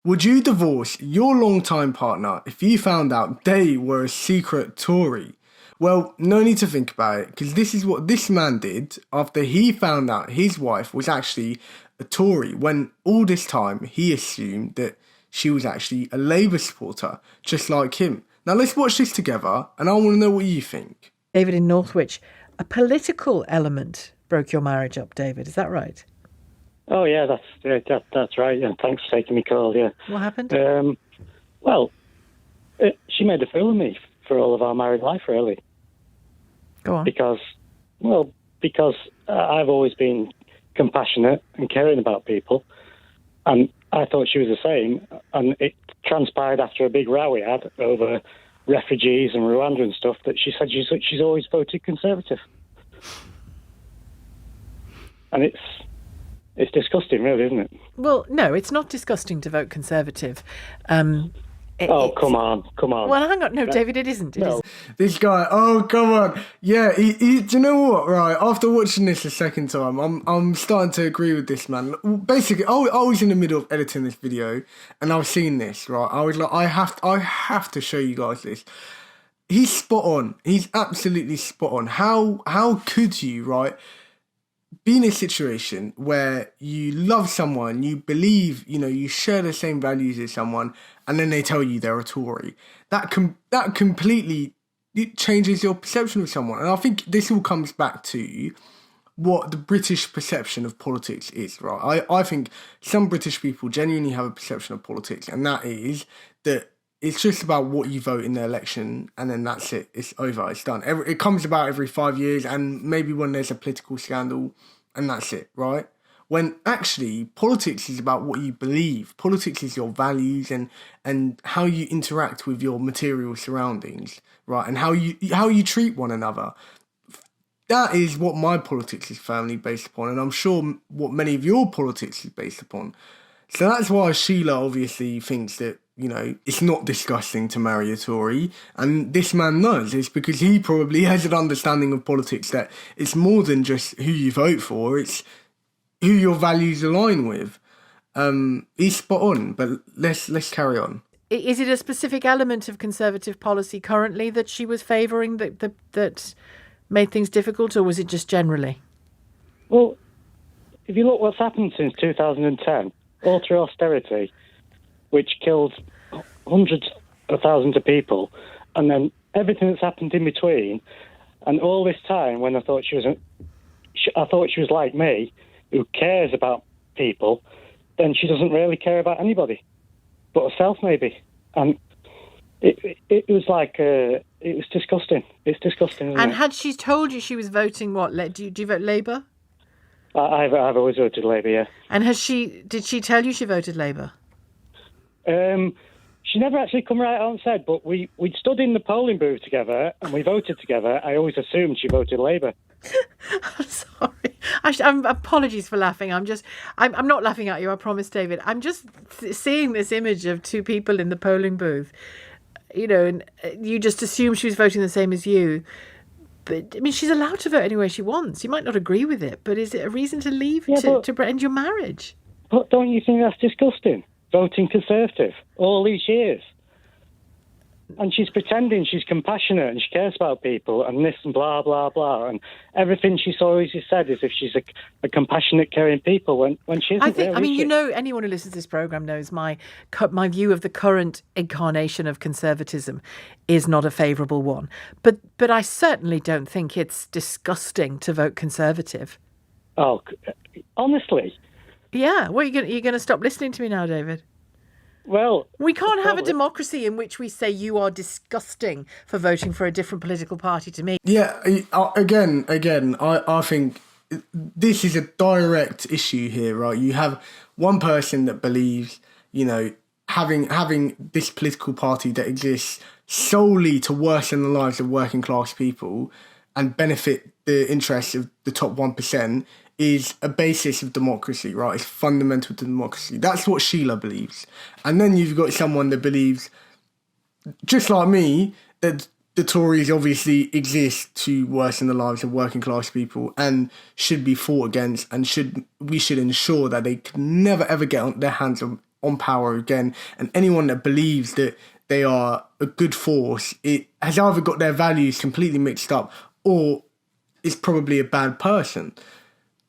Would you divorce your longtime partner if you found out they were a secret Tory? Well, no need to think about it, because this is what this man did after he found out his wife was actually a Tory, when all this time he assumed that she was actually a Labour supporter, just like him. Now let's watch this together, and I want to know what you think. David in Northwich, a political element broke your marriage up, David. Is that right? Oh yeah, that's right. And thanks for taking me call. Yeah. What happened? Well, she made a fool of me for all of our married life, really. Go on. Because I've always been compassionate and caring about people, and I thought she was the same. And it transpired after a big row we had over refugees and Rwanda and stuff that she said she's always voted Conservative, and it's disgusting, really, isn't it? Well, no, it's not disgusting to vote Conservative. Come on. Well, hang on. No, David, it isn't. It isn't. This guy, oh, come on. Yeah, do you know what, right? After watching this a second time, I'm starting to agree with this man. Basically, I was in the middle of editing this video, and I was seeing this, right? I was like, I have to show you guys this. He's spot on. He's absolutely spot on. How could you, right, be in a situation where you love someone, you believe, you share the same values as someone, and then they tell you they're a Tory? That completely, it changes your perception of someone. And I think this all comes back to what the British perception of politics is, right? I think some British people genuinely have a perception of politics, and that is that it's just about what you vote in the election, and then that's it. It's over. It's done. It comes about every 5 years, and maybe when there's a political scandal, and that's it, right? When actually politics is about what you believe. Politics is your values and how you interact with your material surroundings, right? And how you treat one another. That is what my politics is firmly based upon, and I'm sure what many of your politics is based upon. So that's why Sheila obviously thinks that, it's not disgusting to marry a Tory. And this man knows. It's because he probably has an understanding of politics that it's more than just who you vote for. It's who your values align with. He's spot on, but let's carry on. Is it a specific element of Conservative policy currently that she was favouring that made things difficult, or was it just generally? Well, if you look what's happened since 2010, all through austerity, which killed hundreds of thousands of people, and then everything that's happened in between, and all this time when I thought she was like me, who cares about people, then she doesn't really care about anybody but herself, maybe. And it was like it was disgusting. It's disgusting. And had she told you she was voting what? Do you vote Labour? I've always voted Labour, yeah. And did she tell you she voted Labour? She never actually come right out and said, but we'd stood in the polling booth together and we voted together. I always assumed she voted Labour. I'm sorry. Apologies for laughing. I'm not laughing at you, I promise, David. I'm just seeing this image of two people in the polling booth, and you just assume she was voting the same as you. But, I mean, she's allowed to vote any way she wants. You might not agree with it, but is it a reason to leave, to end your marriage? But don't you think that's disgusting? Voting Conservative all these years. And she's pretending she's compassionate and she cares about people and this and blah, blah, blah. And everything she's always said is if she's a compassionate, caring people when she isn't. Anyone who listens to this programme knows my view of the current incarnation of conservatism is not a favourable one. But I certainly don't think it's disgusting to vote Conservative. Oh, honestly? Yeah. Well, you're going to stop listening to me now, David? Well, we can't have a democracy in which we say you are disgusting for voting for a different political party to me. Yeah, again, I think this is a direct issue here, right? You have one person that believes, having this political party that exists solely to worsen the lives of working class people and benefit the interests of the top 1% is a basis of democracy, right? It's fundamental to democracy. That's what Sheila believes. And then you've got someone that believes, just like me, that the Tories obviously exist to worsen the lives of working class people and should be fought against, and we should ensure that they can never ever get their hands on on power again. And anyone that believes that they are a good force, it has either got their values completely mixed up or is probably a bad person.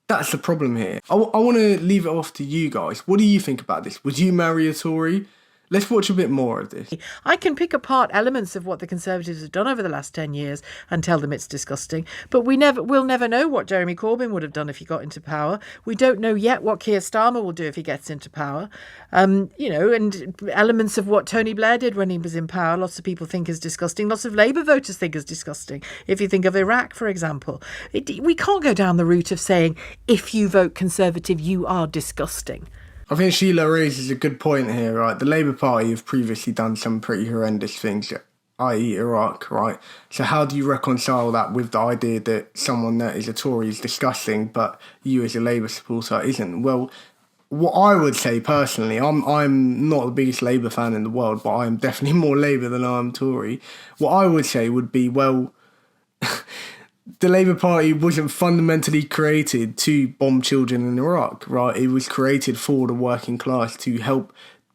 That's the problem here. I want to leave it off to you guys. What do you think about this? Would you marry a Tory? Let's watch a bit more of this. I can pick apart elements of what the Conservatives have done over the last 10 years and tell them it's disgusting. But we'll never know what Jeremy Corbyn would have done if he got into power. We don't know yet what Keir Starmer will do if he gets into power. And elements of what Tony Blair did when he was in power, lots of people think is disgusting. Lots of Labour voters think is disgusting. If you think of Iraq, for example, we can't go down the route of saying, if you vote Conservative, you are disgusting. I think Sheila raises a good point here, right? The Labour Party have previously done some pretty horrendous things, i.e. Iraq, right? So how do you reconcile that with the idea that someone that is a Tory is disgusting, but you as a Labour supporter isn't? Well, what I would say personally, I'm not the biggest Labour fan in the world, but I am definitely more Labour than I am Tory. What I would say would be, well, the Labour Party wasn't fundamentally created to bomb children in Iraq, right? It was created for the working class to help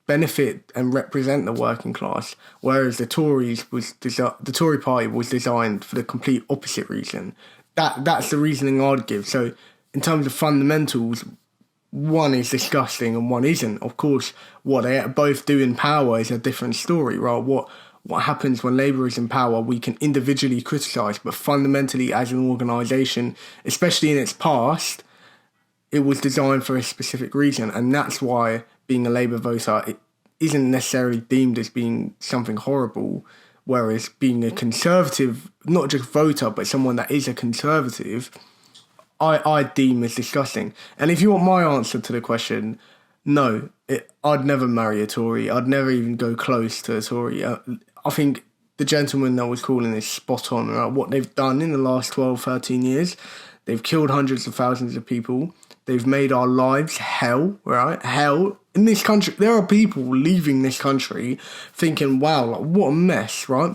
benefit and represent the working class, whereas the Tory Party was designed for the complete opposite reason. That's the reasoning I'd give. So in terms of fundamentals, one is disgusting and one isn't. Of course, what they both do in power is a different story, right? What happens when Labour is in power, we can individually criticise, but fundamentally as an organisation, especially in its past, it was designed for a specific reason. And that's why being a Labour voter, it isn't necessarily deemed as being something horrible, whereas being a Conservative, not just voter, but someone that is a Conservative, I deem as disgusting. And if you want my answer to the question, no, I'd never marry a Tory. I'd never even go close to a Tory. I think the gentleman that was calling this spot on, right? What they've done in the last 12, 13 years, they've killed hundreds of thousands of people. They've made our lives hell, right? Hell. In this country, there are people leaving this country thinking, wow, like, what a mess, right?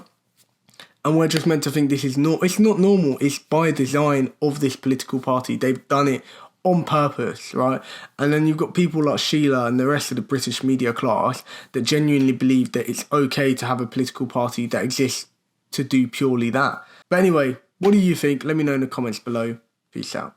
And we're just meant to think this is it's not normal. It's by design of this political party. They've done it on purpose, right? And then you've got people like Sheila and the rest of the British media class that genuinely believe that it's okay to have a political party that exists to do purely that. But anyway, what do you think? Let me know in the comments below. Peace out.